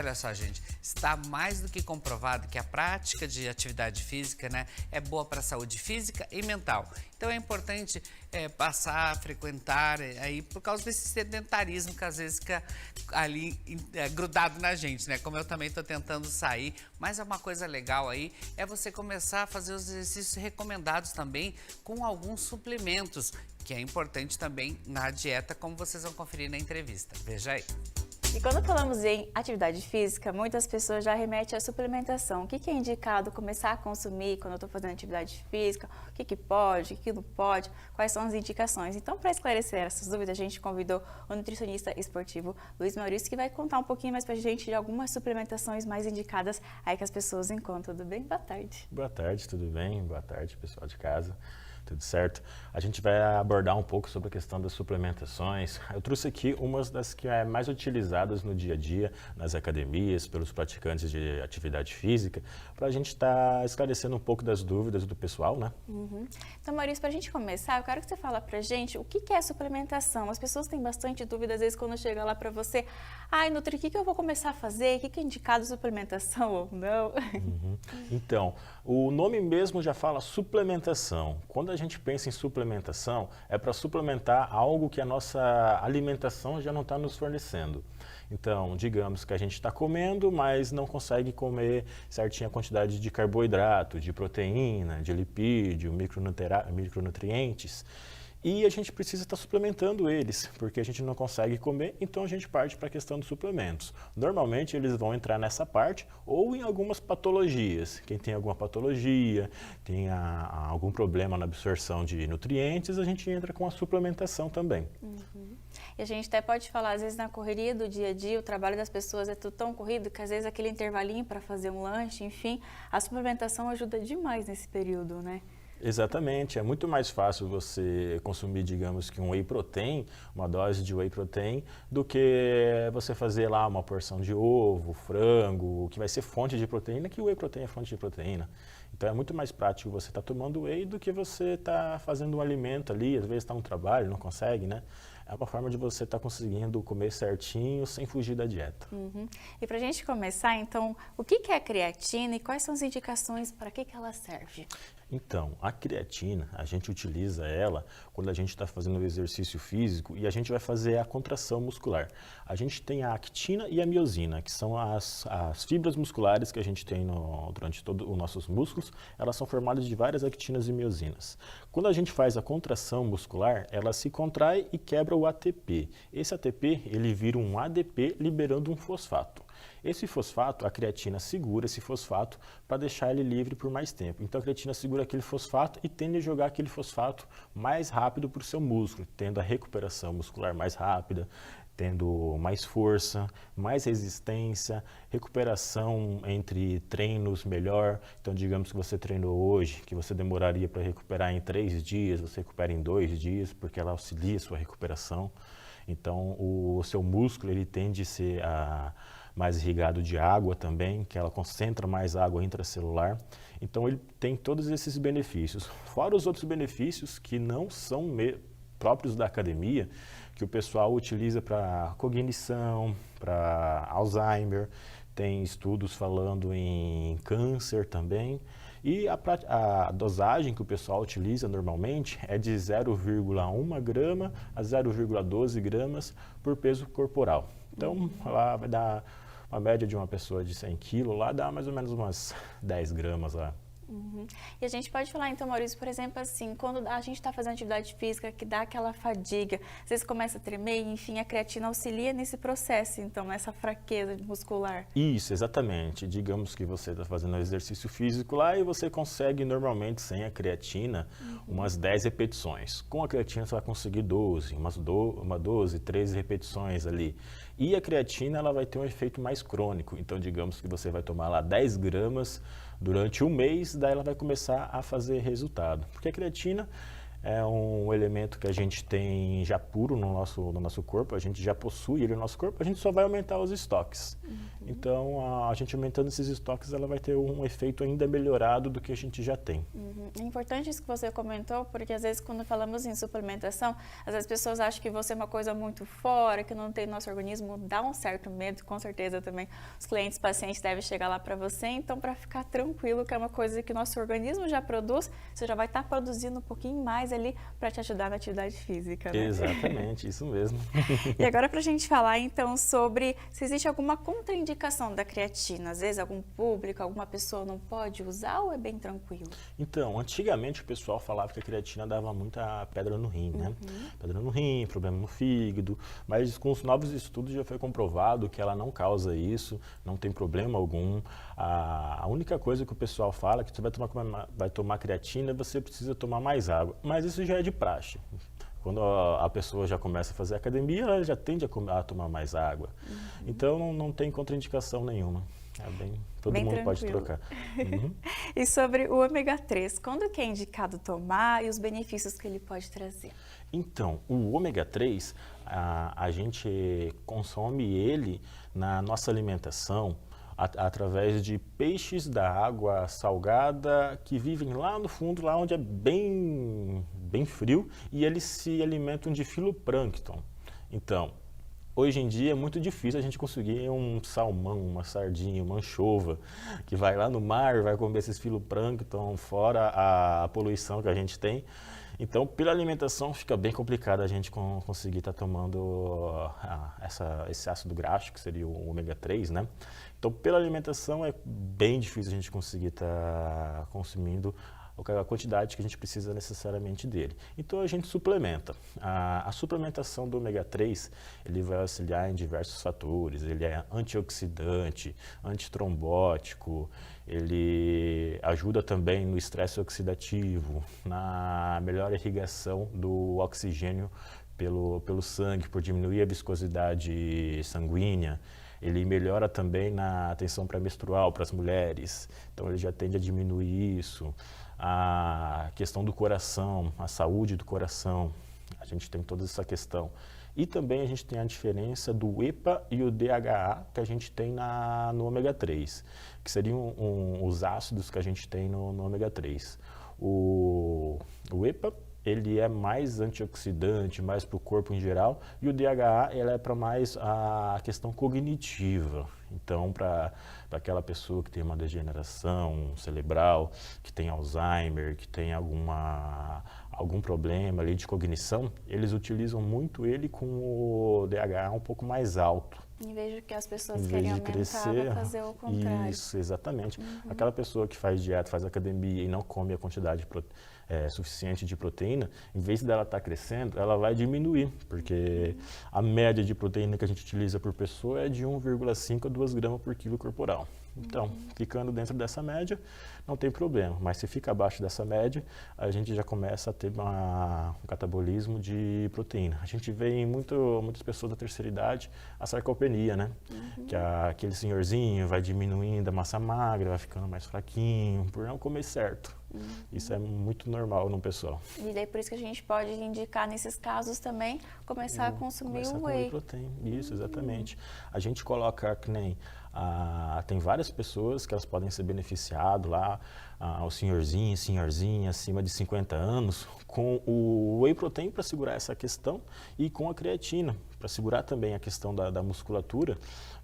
Olha só, gente, está mais do que comprovado que a prática de atividade física, né, é boa para a saúde física e mental. Então é importante passar a frequentar aí por causa desse sedentarismo que às vezes fica ali grudado na gente, né? Como eu também estou tentando sair, mas é uma coisa legal aí é você começar a fazer os exercícios recomendados também com alguns suplementos, que é importante também na dieta, como vocês vão conferir na entrevista. Veja aí. E quando falamos em atividade física, muitas pessoas já remetem à suplementação. O que é indicado começar a consumir quando eu estou fazendo atividade física? O que pode, o que não pode? Quais são as indicações? Então, para esclarecer essas dúvidas, a gente convidou o nutricionista esportivo Luiz Maurício, que vai contar um pouquinho mais para a gente de algumas suplementações mais indicadas aí que as pessoas encontram. Tudo bem? Boa tarde. Boa tarde, tudo bem? Boa tarde, pessoal de casa. Tudo certo? A gente vai abordar um pouco sobre a questão das suplementações. Eu trouxe aqui umas das que é mais utilizadas no dia a dia, nas academias, pelos praticantes de atividade física, para a gente estar esclarecendo um pouco das dúvidas do pessoal, né? Então, Maurício, para a gente começar, eu quero que você fale para a gente o que é suplementação. As pessoas têm bastante dúvida, às vezes, quando chega lá para você, Nutri, o que eu vou começar a fazer? O que é indicado suplementação ou não? Então, o nome mesmo já fala suplementação. Quando a gente pensa em suplementação, é para suplementar algo que a nossa alimentação já não está nos fornecendo. Então, digamos que a gente está comendo, mas não consegue comer certinha a quantidade de carboidrato, de proteína, de lipídio, micronutrientes. E a gente precisa estar suplementando eles, porque a gente não consegue comer, então a gente parte para a questão dos suplementos. Normalmente eles vão entrar nessa parte ou em algumas patologias. Quem tem alguma patologia, tem algum problema na absorção de nutrientes, a gente entra com a suplementação também. E a gente até pode falar, às vezes na correria do dia a dia, o trabalho das pessoas é tudo tão corrido que às vezes aquele intervalinho para fazer um lanche, enfim, a suplementação ajuda demais nesse período, né? Exatamente, é muito mais fácil você consumir, digamos que um whey protein, uma dose de whey protein, do que você fazer lá uma porção de ovo, frango, que vai ser fonte de proteína, que o whey protein é fonte de proteína. Então é muito mais prático você estar tomando whey do que você estar fazendo um alimento ali, às vezes está no trabalho, não consegue, né? É uma forma de você estar conseguindo comer certinho sem fugir da dieta. E para a gente começar, então, o que é a creatina e quais são as indicações para que ela serve? Então, a creatina, a gente utiliza ela quando a gente está fazendo o exercício físico e a gente vai fazer a contração muscular. A gente tem a actina e a miosina, que são as fibras musculares que a gente tem durante todos os nossos músculos. Elas são formadas de várias actinas e miosinas. Quando a gente faz a contração muscular, ela se contrai e quebra o ATP. Esse ATP, ele vira um ADP liberando um fosfato. Esse fosfato, a creatina segura esse fosfato para deixar ele livre por mais tempo. Então a creatina segura aquele fosfato e tende a jogar aquele fosfato mais rápido para o seu músculo, tendo a recuperação muscular mais rápida, tendo mais força, mais resistência, recuperação entre treinos melhor. Então digamos que você treinou hoje, que você demoraria para recuperar em 3 dias, você recupera em 2 dias, porque ela auxilia a sua recuperação. Então o seu músculo ele tende a ser mais irrigado de água também, que ela concentra mais água intracelular. Então ele tem todos esses benefícios. Fora os outros benefícios que não são próprios da academia, que o pessoal utiliza para cognição, para Alzheimer, tem estudos falando em câncer também. E a dosagem que o pessoal utiliza normalmente é de 0,1 grama a 0,12 gramas por peso corporal. Então, lá vai dar uma média de uma pessoa de 100 quilos, lá dá mais ou menos umas 10 gramas lá. E a gente pode falar, então, Maurício, por exemplo, assim, quando a gente está fazendo atividade física que dá aquela fadiga, às vezes começa a tremer, enfim, a creatina auxilia nesse processo, então, nessa fraqueza muscular. Isso, exatamente. Digamos que você está fazendo exercício físico lá e você consegue normalmente, sem a creatina, umas 10 repetições. Com a creatina você vai conseguir 12, uma 12, 13 repetições ali. E a creatina ela vai ter um efeito mais crônico, então digamos que você vai tomar lá 10 gramas durante um mês, daí ela vai começar a fazer resultado. Porque a creatina é um elemento que a gente tem já puro no nosso corpo, a gente já possui ele no nosso corpo, a gente só vai aumentar os estoques. Então, a gente aumentando esses estoques, ela vai ter um efeito ainda melhorado do que a gente já tem. É importante isso que você comentou, porque às vezes quando falamos em suplementação, às vezes as pessoas acham que você é uma coisa muito fora, que não tem no nosso organismo, dá um certo medo, com certeza também os clientes, pacientes devem chegar lá para você, então para ficar tranquilo que é uma coisa que o nosso organismo já produz, você já vai estar produzindo um pouquinho mais ali para te ajudar na atividade física, né? Exatamente, isso mesmo. E agora para a gente falar então sobre se existe alguma contraindicação da creatina, às vezes algum público, alguma pessoa não pode usar ou é bem tranquilo? Então, antigamente o pessoal falava que a creatina dava muita pedra no rim, né? Pedra no rim, problema no fígado, mas com os novos estudos já foi comprovado que ela não causa isso, não tem problema algum. A única coisa que o pessoal fala é que você vai tomar creatina, você precisa tomar mais água, mas isso já é de praxe. Quando a pessoa já começa a fazer academia, ela já tende a tomar mais água. Então, não tem contraindicação nenhuma. Todo bem mundo tranquilo. pode trocar. E sobre o ômega 3, quando que é indicado tomar e os benefícios que ele pode trazer? Então, o ômega 3, a gente consome ele na nossa alimentação através de peixes da água salgada que vivem lá no fundo, lá onde é bem frio, e eles se alimentam de fitoplâncton. Então, hoje em dia é muito difícil a gente conseguir um salmão, uma sardinha, uma anchova, que vai lá no mar, vai comer esses fitoplâncton, fora a poluição que a gente tem. Então, pela alimentação, fica bem complicado a gente conseguir estar tomando esse ácido graxo, que seria o ômega 3, né? Então, pela alimentação, é bem difícil a gente conseguir estar consumindo a quantidade que a gente precisa necessariamente dele. Então, a gente suplementa. A suplementação do ômega 3, ele vai auxiliar em diversos fatores. Ele é antioxidante, antitrombótico, ele ajuda também no estresse oxidativo, na melhor irrigação do oxigênio pelo sangue, por diminuir a viscosidade sanguínea. Ele melhora também na atenção pré-menstrual para as mulheres, então ele já tende a diminuir isso. A questão do coração, a saúde do coração, a gente tem toda essa questão. E também a gente tem a diferença do EPA e o DHA que a gente tem no ômega 3, que seriam os ácidos que a gente tem no ômega 3. O EPA, ele é mais antioxidante, mais para o corpo em geral, e o DHA ele é para mais a questão cognitiva. Então, para aquela pessoa que tem uma degeneração cerebral, que tem Alzheimer, que tem algum problema ali de cognição, eles utilizam muito ele com o DHA um pouco mais alto. Em vez de que as pessoas querem aumentar, vai fazer o contrário. Isso, exatamente. Aquela pessoa que faz dieta, faz academia e não come a quantidade suficiente de proteína, em vez dela estar crescendo, ela vai diminuir, porque a média de proteína que a gente utiliza por pessoa é de 1,5 a 2 gramas por quilo corporal. Então, ficando dentro dessa média, não tem problema. Mas se fica abaixo dessa média, a gente já começa a ter um catabolismo de proteína. A gente vê em muitas pessoas da terceira idade a sarcopenia, né? Que aquele senhorzinho vai diminuindo a massa magra, vai ficando mais fraquinho, por não comer certo. Isso é muito normal no pessoal. E daí por isso que a gente pode indicar nesses casos também começar a consumir o whey. Protein. Isso, exatamente. A gente coloca que nem tem várias pessoas que elas podem ser beneficiadas lá, o senhorzinho, senhorzinha acima de 50 anos, com o whey protein para segurar essa questão e com a creatina para segurar também a questão da musculatura,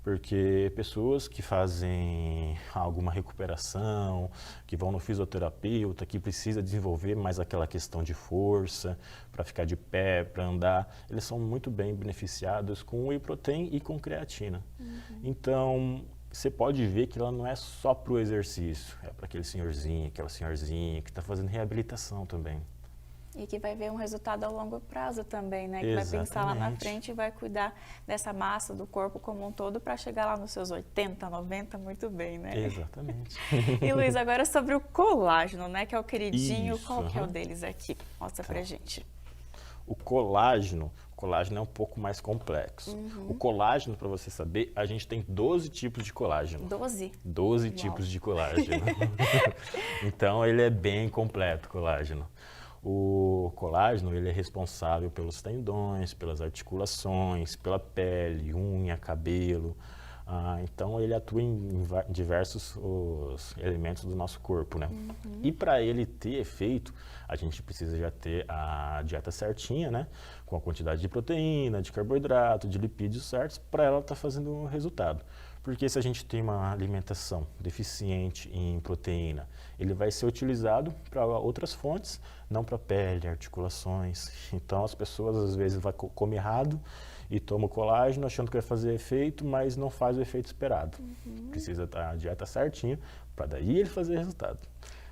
porque pessoas que fazem alguma recuperação, que vão no fisioterapeuta, que precisa desenvolver mais aquela questão de força para ficar de pé, para andar, eles são muito bem beneficiados com whey protein e com creatina. Então, você pode ver que ela não é só para o exercício, é para aquele senhorzinho, aquela senhorzinha que está fazendo reabilitação também. E que vai ver um resultado a longo prazo também, né? Que vai pensar lá na frente e vai cuidar dessa massa do corpo como um todo para chegar lá nos seus 80, 90 muito bem, né? Exatamente. E Luiz, agora sobre o colágeno, né? Que é o queridinho, Isso, qual que é o deles aqui? Mostra pra gente. O colágeno é um pouco mais complexo. O colágeno, para você saber, a gente tem 12 tipos de colágeno. 12? 12 tipos de colágeno. Então, ele é bem completo, o colágeno. O colágeno, ele é responsável pelos tendões, pelas articulações, pela pele, unha, cabelo. Então, ele atua em diversos os elementos do nosso corpo, né? E para ele ter efeito, a gente precisa já ter a dieta certinha, né? Com a quantidade de proteína, de carboidrato, de lipídios certos, para ela estar fazendo um resultado. Porque se a gente tem uma alimentação deficiente em proteína, ele vai ser utilizado para outras fontes, não para pele, articulações. Então, as pessoas às vezes vão comer errado e toma o colágeno achando que vai fazer efeito, mas não faz o efeito esperado. Precisa estar a dieta certinha para daí ele fazer resultado.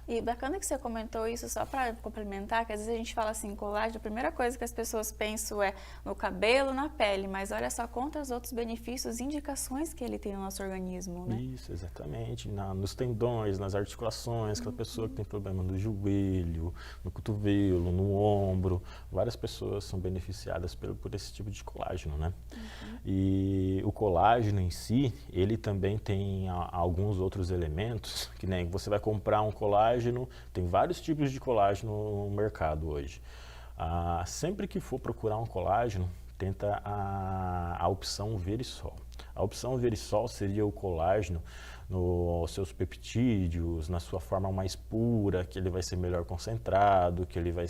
E bacana que você comentou isso, só para complementar, que às vezes a gente fala assim, colágeno, a primeira coisa que as pessoas pensam é no cabelo, na pele, mas olha só quantos outros benefícios e indicações que ele tem no nosso organismo, né? Isso, exatamente. Nos tendões, nas articulações, aquela pessoa que tem problema no joelho, no cotovelo, no ombro, várias pessoas são beneficiadas por esse tipo de colágeno, né? E o colágeno em si, ele também tem alguns outros elementos, que nem você vai comprar um colágeno, tem vários tipos de colágeno no mercado hoje. Sempre que for procurar um colágeno, tenta a opção Verisol. A opção Verisol seria o colágeno nos seus peptídeos, na sua forma mais pura, que ele vai ser melhor concentrado, que ele vai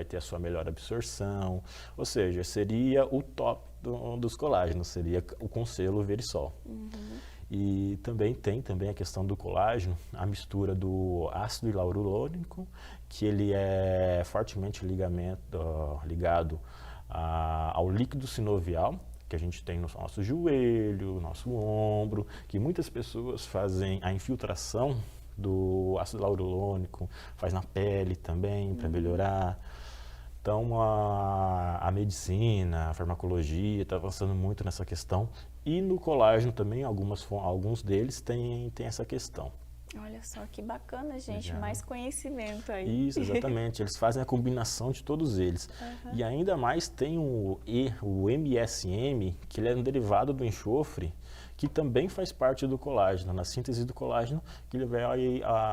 ter a sua melhor absorção, ou seja, seria o top dos colágenos, seria com selo Verisol. E também tem a questão do colágeno, a mistura do ácido hialurônico, que ele é fortemente ligado ao líquido sinovial, que a gente tem no nosso joelho, nosso ombro, que muitas pessoas fazem a infiltração do ácido hialurônico, faz na pele também, para melhorar. Então, a medicina, a farmacologia está avançando muito nessa questão. E no colágeno também, alguns deles têm essa questão. Olha só que bacana, gente, Já. mais conhecimento aí. Isso, exatamente. Eles fazem a combinação de todos eles. E ainda mais tem o MSM, que ele é um derivado do enxofre, que também faz parte do colágeno, na síntese do colágeno, que ele vai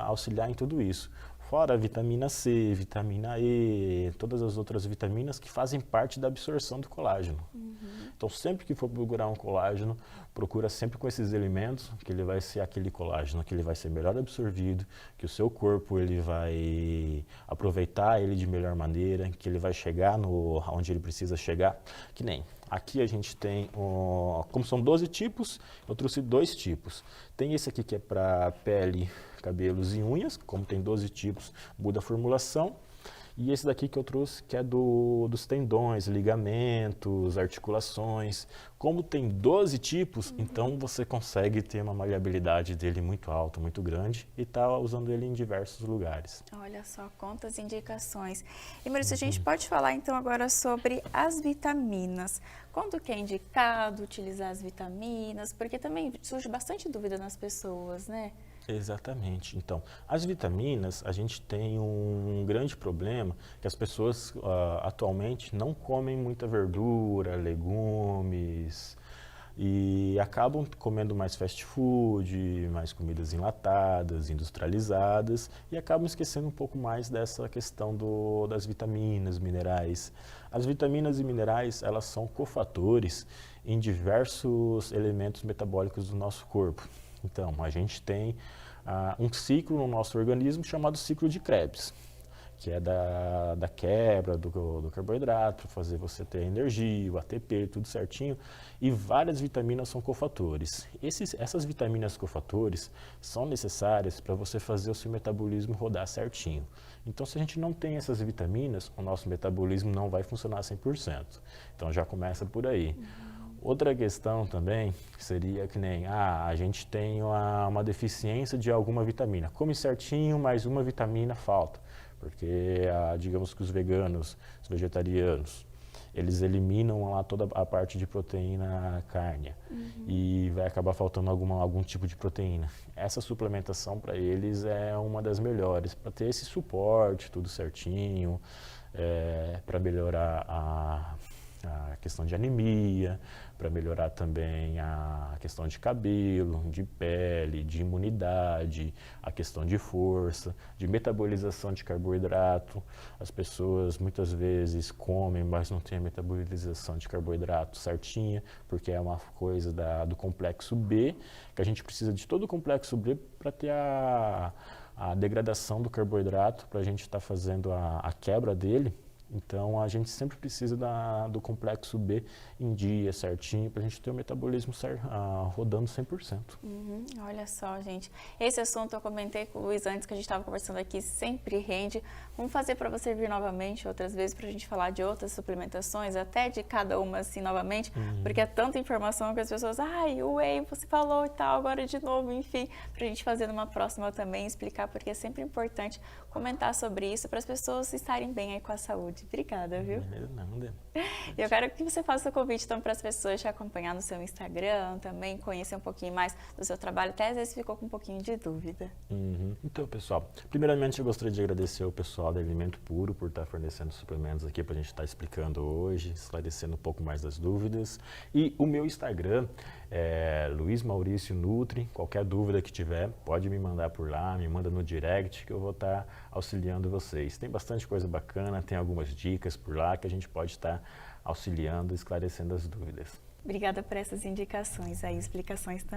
auxiliar em tudo isso. Fora a vitamina C, vitamina E, todas as outras vitaminas que fazem parte da absorção do colágeno. Então, sempre que for procurar um colágeno, procura sempre com esses elementos, que ele vai ser aquele colágeno, que ele vai ser melhor absorvido, que o seu corpo ele vai aproveitar ele de melhor maneira, que ele vai chegar onde ele precisa chegar, que nem... Aqui a gente tem, como são 12 tipos, eu trouxe 2 tipos. Tem esse aqui que é para pele, cabelos e unhas, como tem 12 tipos, muda a formulação. E esse daqui que eu trouxe, que é dos tendões, ligamentos, articulações. Como tem 12 tipos, então você consegue ter uma maleabilidade dele muito alta, muito grande, e tá usando ele em diversos lugares. Olha só, quantas indicações. E Maurício, a gente pode falar então agora sobre as vitaminas. Quando que é indicado utilizar as vitaminas? Porque também surge bastante dúvida nas pessoas, né? Exatamente. Então, as vitaminas, a gente tem um grande problema que as pessoas atualmente não comem muita verdura, legumes e acabam comendo mais fast food, mais comidas enlatadas, industrializadas e acabam esquecendo um pouco mais dessa questão das vitaminas, minerais. As vitaminas e minerais, elas são cofatores em diversos elementos metabólicos do nosso corpo. Então, a gente tem um ciclo no nosso organismo chamado ciclo de Krebs, que é da quebra do carboidrato, para fazer você ter energia, o ATP, tudo certinho. E várias vitaminas são cofatores. Essas vitaminas cofatores são necessárias para você fazer o seu metabolismo rodar certinho. Então, se a gente não tem essas vitaminas, o nosso metabolismo não vai funcionar 100%. Então, já começa por aí. Outra questão também seria que nem, a gente tem uma deficiência de alguma vitamina. Come certinho, mas uma vitamina falta. Porque, digamos que os veganos, os vegetarianos, eles eliminam lá toda a parte de proteína cárnea. E vai acabar faltando algum tipo de proteína. Essa suplementação para eles é uma das melhores, para ter esse suporte, tudo certinho, para melhorar a questão de anemia, para melhorar também a questão de cabelo, de pele, de imunidade, a questão de força, de metabolização de carboidrato. As pessoas muitas vezes comem, mas não têm a metabolização de carboidrato certinha, porque é uma coisa do complexo B, que a gente precisa de todo o complexo B para ter a degradação do carboidrato, para a gente estar fazendo a quebra dele. Então, a gente sempre precisa do complexo B em dia, certinho, para a gente ter o metabolismo rodando 100%. Olha só, gente. Esse assunto eu comentei com o Luiz antes que a gente estava conversando aqui, sempre rende. Vamos fazer para você vir novamente outras vezes para a gente falar de outras suplementações, até de cada uma assim novamente, porque é tanta informação que as pessoas, ai, o whey, você falou e tal, agora de novo, enfim, para a gente fazer numa próxima também, explicar, porque é sempre importante comentar sobre isso para as pessoas estarem bem aí com a saúde. Obrigada, viu? Nada. Eu quero que você faça o convite então para as pessoas te acompanhar no seu Instagram, também conhecer um pouquinho mais do seu trabalho, até às vezes ficou com um pouquinho de dúvida. Então, pessoal, primeiramente eu gostaria de agradecer ao pessoal da Alimento Puro por estar fornecendo suplementos aqui para a gente estar explicando hoje, esclarecendo um pouco mais das dúvidas. E o meu Instagram é Luiz Maurício Nutri. Qualquer dúvida que tiver, pode me mandar por lá, me manda no direct que eu vou estar auxiliando vocês. Tem bastante coisa bacana, tem algumas dicas por lá que a gente pode estar auxiliando, esclarecendo as dúvidas. Obrigada por essas indicações aí, explicações também.